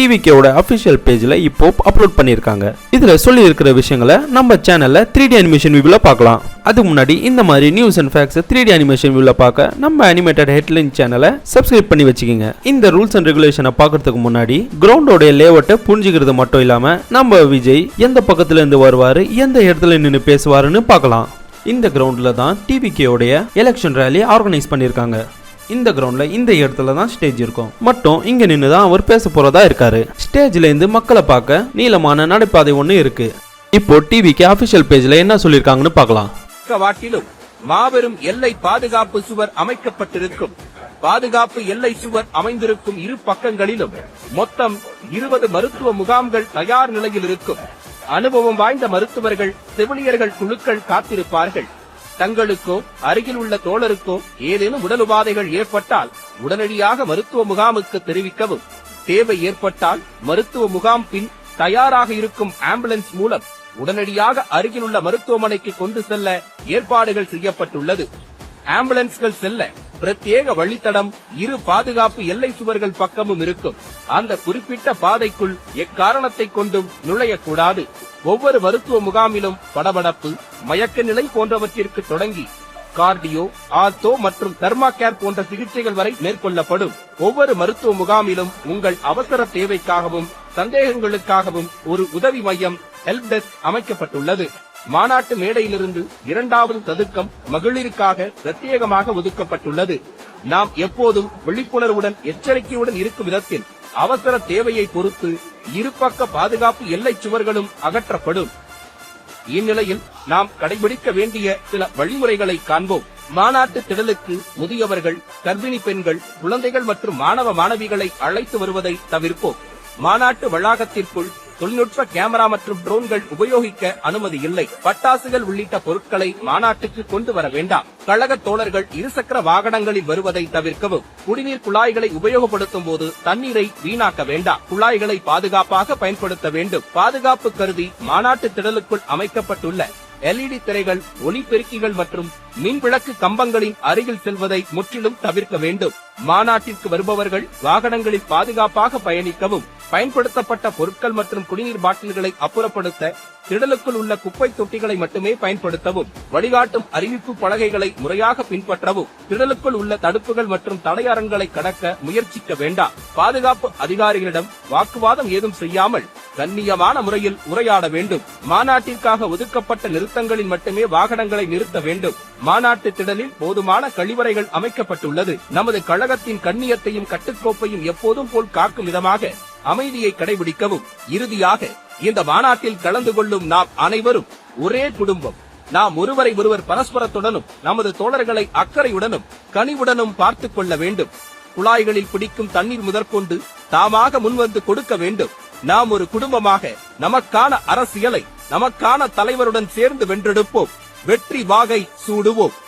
டிவிகேவோட official பேஜ்ல இப்போ upload பண்ணிருக்காங்க. இதுல சொல்லி இருக்கிற விஷயங்களை நம்ம சேனல்ல 3D அனிமேஷன் வியூல பார்க்கலாம். அதுக்கு முன்னாடி இந்த மாதிரி news and facts 3D animation வியூல பார்க்க நம்ம அனிமேட்டட் ஹெட்லைன் சேனலை சப்ஸ்கிரைப் பண்ணி வச்சுக்கோங்க. இந்த ரூல்ஸ் அண்ட் ரெகுலேஷனை பார்க்கறதுக்கு முன்னாடி கிரவுண்டோட லேஅவுட்டை புரிஞ்சுக்கிறது மட்டும் இல்லாம நம்ம விஜய் எந்த பக்கத்துல இருந்து வருவாரு, எந்த இடத்துல நின்று பேசுவாருன்னு பார்க்கலாம். இந்த கிரவுண்ட்ல தான் டிவிகேவோடைய எலெக்ஷன் ரேலி ஆர்கனைஸ் பண்ணிருக்காங்க. இந்த கிரவுண்ட்ல இந்த இடத்துல தான் ஸ்டேஜ் இருக்கும். மட்டும் இங்க நின்று தான் அவர் பேச போறதா இருக்காரு. ஸ்டேஜ்ல இருந்து மக்களை பார்க்க நீளமான நடைபாதை ஒண்ணு இருக்கு. இப்போ டிவிக்கு அபிஷியல் பேஜ்ல என்ன சொல்லிருக்காங்கன்னு பார்க்கலாம். வாட்டிலும் மாபெரும் எல்லை பாதுகாப்பு சுவர் அமைக்கப்பட்டிருக்கும். பாதுகாப்பு எல்லை சுவர் அமைந்திருக்கும் இரு பக்கங்களிலும் மொத்தம் 20 மருத்துவ முகாம்கள் தயார் நிலையில் இருக்கும். அனுபவம் வாய்ந்த மருத்துவர்கள், செவிலியர்கள் குழுக்கள் காத்திருப்பார்கள். தங்களுக்கோ அருகில் உள்ள தோழருக்கோ ஏதேனும் உடல் உபாதைகள் ஏற்பட்டால் உடனடியாக மருத்துவ முகாமுக்கு தெரிவிக்கவும். தேவை ஏற்பட்டால் மருத்துவ முகாம் பின் தயாராக இருக்கும் ஆம்புலன்ஸ் மூலம் உடனடியாக அருகில் உள்ள மருத்துவமனைக்கு கொண்டு செல்ல ஏற்பாடுகள் செய்யப்பட்டுள்ளது. ஆம்புலன்ஸ்கள் செல்ல பிரத்யேக வழித்தடம் இரு பாதுகாப்பு எல்லை சுவர்கள் பக்கமும் இருக்கும். அந்த குறிப்பிட்ட பாதைக்குள் எக்காரணத்தை கொண்டும் நுழையக்கூடாது. ஒவ்வொரு மருத்துவ முகாமிலும் படபடப்பு, மயக்க நிலை போன்றவற்றிற்கு தொடங்கி கார்டியோ, ஆர்த்தோ மற்றும் தெர்மாகேர் போன்ற சிகிச்சைகள் வரை மேற்கொள்ளப்படும். ஒவ்வொரு மருத்துவ முகாமிலும் உங்கள் அவசர தேவைக்காகவும் சந்தேகங்களுக்காகவும் ஒரு உதவி மையம் ஹெல்ப் டெஸ்க் அமைக்கப்பட்டுள்ளது. மாநாட்டு மேடையிலிருந்து 2வது சதுக்கம் மகளிருக்காக பிரத்யேகமாக ஒதுக்கப்பட்டுள்ளது. நாம் எப்போதும் விழிப்புணர்வுடன் எச்சரிக்கையுடன் இருக்கும் விதத்தில் அவசர தேவையை பொறுத்து இருபக்க பாதுகாப்பு எல்லை சுவர்களும் அகற்றப்படும். இந்நிலையில் நாம் கடைபிடிக்க வேண்டிய சில வழிமுறைகளை காண்போம். மாநாட்டு திடலுக்கு முதியவர்கள், கர்ப்பிணி பெண்கள், குழந்தைகள் மற்றும் மாணவ மாணவிகளை அழைத்து வருவதை தவிர்ப்போம். மாநாட்டு வளாகத்திற்குள் தொழில்நுட்ப கேமரா மற்றும் ட்ரோன்கள் உபயோகிக்க அனுமதி இல்லை. பட்டாசுகள் உள்ளிட்ட பொருட்களை மாநாட்டுக்கு கொண்டு வர வேண்டாம். கழக தோழர்கள் இருசக்கர வாகனங்களில் வருவதை தவிர்க்கவும். குடிநீர் குழாய்களை உபயோகப்படுத்தும் போது தண்ணீரை வீணாக்க வேண்டாம். குழாய்களை பாதுகாப்பாக பயன்படுத்த வேண்டும். பாதுகாப்பு கருதி மாநாட்டு திடலுக்குள் அமைக்கப்பட்டுள்ள LED திரைகள், ஒளிபெருக்கிகள் மற்றும் மின் விளக்கு கம்பங்களின் அருகில் செல்வதை முற்றிலும் தவிர்க்க வேண்டும். மாநாட்டிற்கு வருபவர்கள் வாகனங்களில் பாதுகாப்பாக பயணிக்கவும். பயன்படுத்தப்பட்ட பொருட்கள் மற்றும் குடிநீர் பாட்டில்களை அப்புறப்படுத்த திடலுக்குள் உள்ள குப்பை தொட்டிகளை மட்டுமே பயன்படுத்தவும். வழிகாட்டும் அறிவிப்பு பலகைகளை முறையாக பின்பற்றவும். திடலுக்குள் உள்ள தடுப்புகள் மற்றும் தடையரங்களை கடக்க முயற்சிக்க வேண்டாம். பாதுகாப்பு அதிகாரிகளிடம் வாக்குவாதம் ஏதும் செய்யாமல் கண்ணியமான முறையில் உரையாட வேண்டும். மாநாட்டிற்காக ஒதுக்கப்பட்ட நிறுத்தங்களில் மட்டுமே வாகனங்களை நிறுத்த வேண்டும். மாநாட்டு திடலில் போதுமான கழிவறைகள் அமைக்கப்பட்டுள்ளது. நமது கழகத்தின் கண்ணியத்தையும் கட்டுக்கோப்பையும் எப்போதும் போல் காக்கும் விதமாக அமைதியை கடைபிடிக்கவும். இறுதியாக இந்த மாநாட்டில் கலந்து கொள்ளும் நாம் அனைவரும் ஒரே குடும்பம். நாம் ஒருவரை ஒருவர் பரஸ்பரத்துடனும் நமது தோழர்களை அக்கறையுடனும் கனிவுடனும் பார்த்துக் கொள்ள வேண்டும். குழாய்களில் பிடிக்கும் தண்ணீர் முதற்கொண்டு தாமாக முன்வந்து கொடுக்க வேண்டும். நாம் ஒரு குடும்பமாக நமக்கான அரசியலை நமக்கான தலைவருடன் சேர்ந்து வென்றெடுப்போம். வெற்றி வாகை சூடுவோம்.